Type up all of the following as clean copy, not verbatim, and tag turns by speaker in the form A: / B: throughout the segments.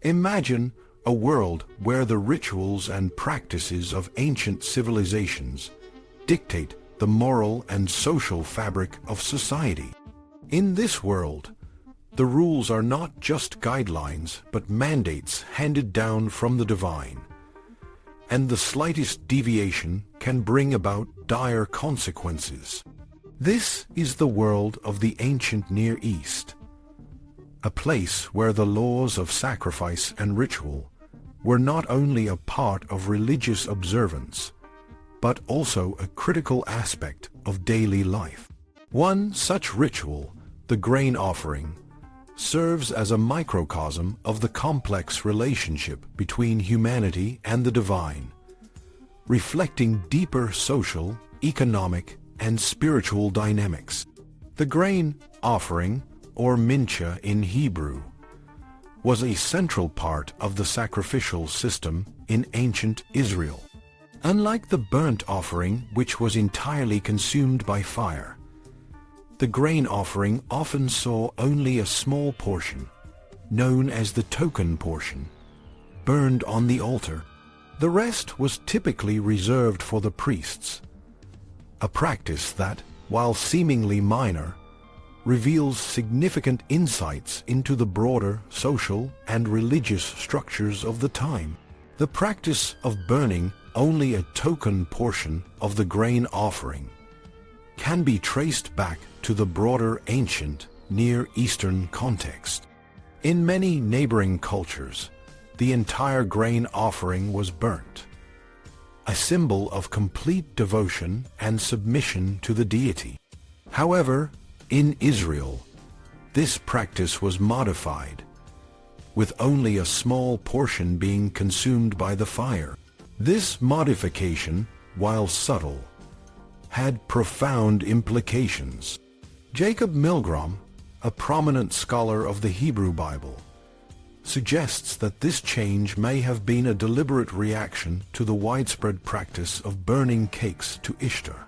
A: Imagine a world where the rituals and practices of ancient civilizations dictate the moral and social fabric of society. In this world, the rules are not just guidelines but mandates handed down from the divine, and the slightest deviation can bring about dire consequences. This is the world of the ancient Near East, a place where the laws of sacrifice and ritual were not only a part of religious observance, but also a critical aspect of daily life. One such ritual, the grain offering, serves as a microcosm of the complex relationship between humanity and the divine, reflecting deeper social, economic, and spiritual dynamics. The grain offering, or minchah in Hebrew, was a central part of the sacrificial system in ancient Israel. Unlike the burnt offering, which was entirely consumed by fire, the grain offering often saw only a small portion, known as the token portion, burned on the altar. The rest was typically reserved for the priests, a practice that, while seemingly minor, reveals significant insights into the broader social and religious structures of the time. The practice of burning only a token portion of the grain offering can be traced back to the broader ancient Near Eastern context. In many neighboring cultures, the entire grain offering was burnt, a symbol of complete devotion and submission to the deity. However, in Israel, this practice was modified, with only a small portion being consumed by the fire. This modification, while subtle, had profound implications. Jacob Milgrom, a prominent scholar of the Hebrew Bible, suggests that this change may have been a deliberate reaction to the widespread practice of burning cakes to Ishtar,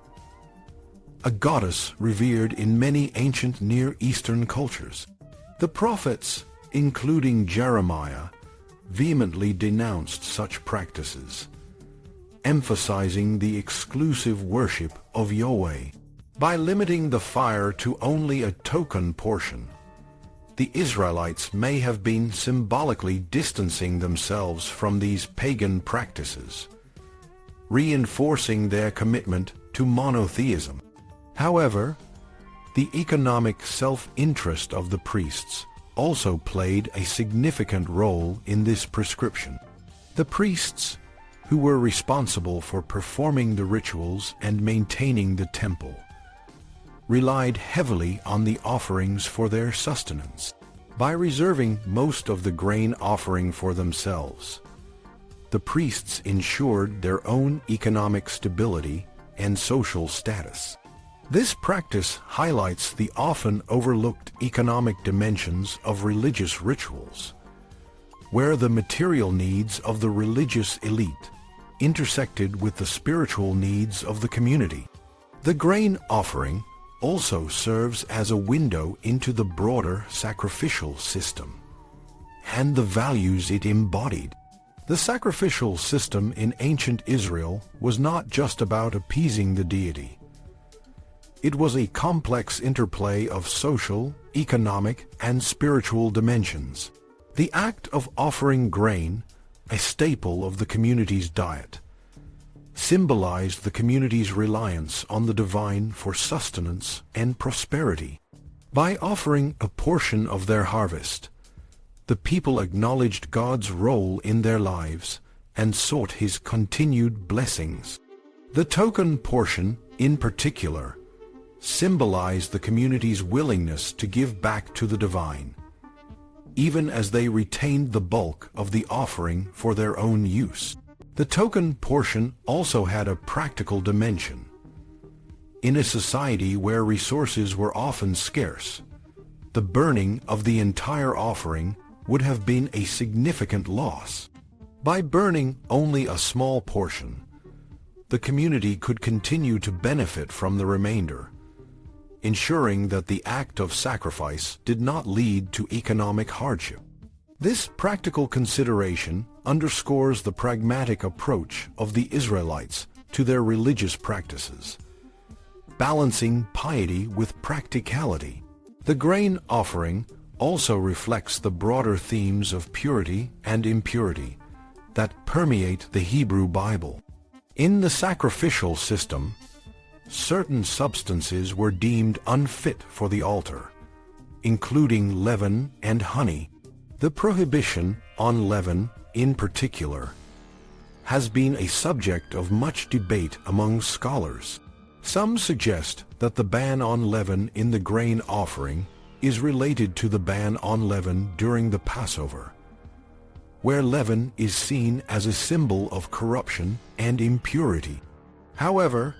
A: a goddess revered in many ancient Near Eastern cultures. The prophets, including Jeremiah, vehemently denounced such practices, emphasizing the exclusive worship of Yahweh. By limiting the fire to only a token portion, the Israelites may have been symbolically distancing themselves from these pagan practices, reinforcing their commitment to monotheism. However, the economic self-interest of the priests also played a significant role in this prescription. The priests, who were responsible for performing the rituals and maintaining the temple, relied heavily on the offerings for their sustenance. By reserving most of the grain offering for themselves, the priests ensured their own economic stability and social status. This practice highlights the often overlooked economic dimensions of religious rituals, where the material needs of the religious elite intersected with the spiritual needs of the community. The grain offering also serves as a window into the broader sacrificial system and the values it embodied. The sacrificial system in ancient Israel was not just about appeasing the deity. It was a complex interplay of social, economic, and spiritual dimensions. The act of offering grain, a staple of the community's diet, symbolized the community's reliance on the divine for sustenance and prosperity. By offering a portion of their harvest, the people acknowledged God's role in their lives and sought His continued blessings. The token portion, in particular, symbolized the community's willingness to give back to the divine, even as they retained the bulk of the offering for their own use. The token portion also had a practical dimension. In a society where resources were often scarce, the burning of the entire offering would have been a significant loss. By burning only a small portion, the community could continue to benefit from the remainder, ensuring that the act of sacrifice did not lead to economic hardship. This practical consideration underscores the pragmatic approach of the Israelites to their religious practices, balancing piety with practicality. The grain offering also reflects the broader themes of purity and impurity that permeate the Hebrew Bible. In the sacrificial system, certain substances were deemed unfit for the altar, including leaven and honey. The prohibition on leaven, in particular, has been a subject of much debate among scholars. Some suggest that the ban on leaven in the grain offering is related to the ban on leaven during the Passover, where leaven is seen as a symbol of corruption and impurity. However,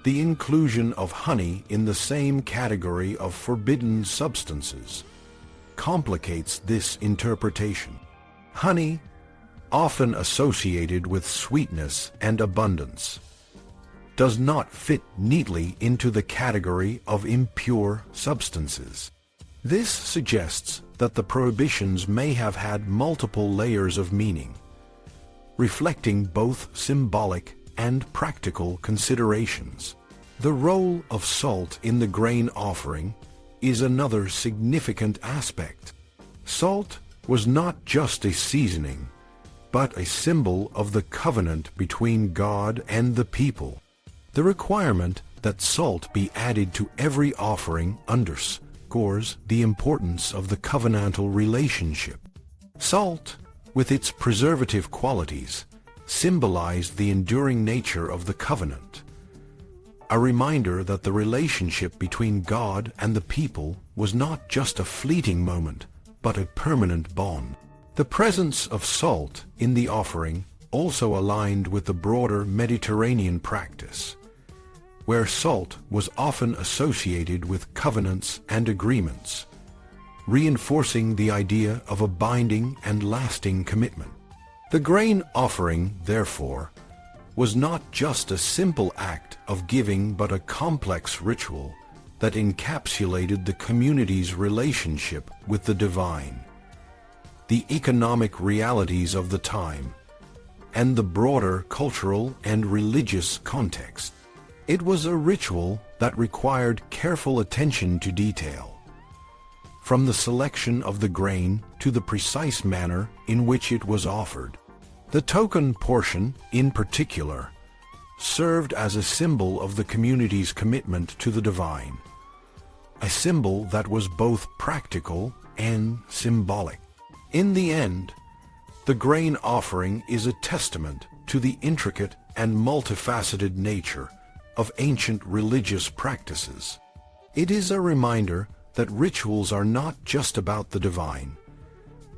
A: the inclusion of honey in the same category of forbidden substances complicates this interpretation. Honey, often associated with sweetness and abundance, does not fit neatly into the category of impure substances. This suggests that the prohibitions may have had multiple layers of meaning, reflecting both symbolic and practical considerations. The role of salt in the grain offering is another significant aspect. Salt was not just a seasoning, but a symbol of the covenant between God and the people. The requirement that salt be added to every offering underscores the importance of the covenantal relationship. Salt, with its preservative qualities, symbolized the enduring nature of the covenant, a reminder that the relationship between God and the people was not just a fleeting moment, but a permanent bond. The presence of salt in the offering also aligned with the broader Mediterranean practice, where salt was often associated with covenants and agreements, reinforcing the idea of a binding and lasting commitment. The grain offering, therefore, was not just a simple act of giving but a complex ritual that encapsulated the community's relationship with the divine, the economic realities of the time, and the broader cultural and religious context. It was a ritual that required careful attention to detail, from the selection of the grain to the precise manner in which it was offered. The token portion, in particular, served as a symbol of the community's commitment to the divine, a symbol that was both practical and symbolic. In the end, the grain offering is a testament to the intricate and multifaceted nature of ancient religious practices. It is a reminder that rituals are not just about the divine,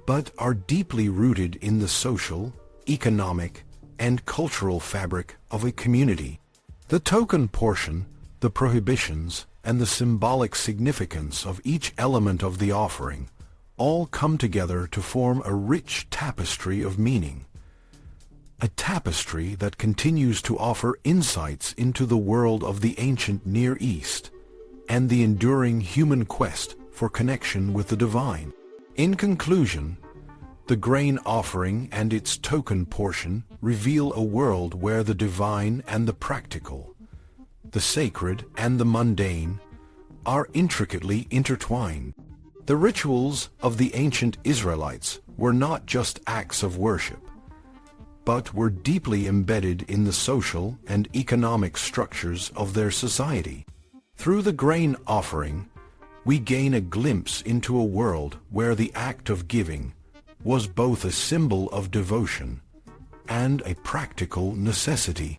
A: but are deeply rooted in the social, economic, and cultural fabric of a community. The token portion, the prohibitions, and the symbolic significance of each element of the offering all come together to form a rich tapestry of meaning, a tapestry that continues to offer insights into the world of the ancient Near East and the enduring human quest for connection with the divine. In conclusion, the grain offering and its token portion reveal a world where the divine and the practical, the sacred and the mundane, are intricately intertwined. The rituals of the ancient Israelites were not just acts of worship, but were deeply embedded in the social and economic structures of their society. Through the grain offering, we gain a glimpse into a world where the act of giving was both a symbol of devotion and a practical necessity.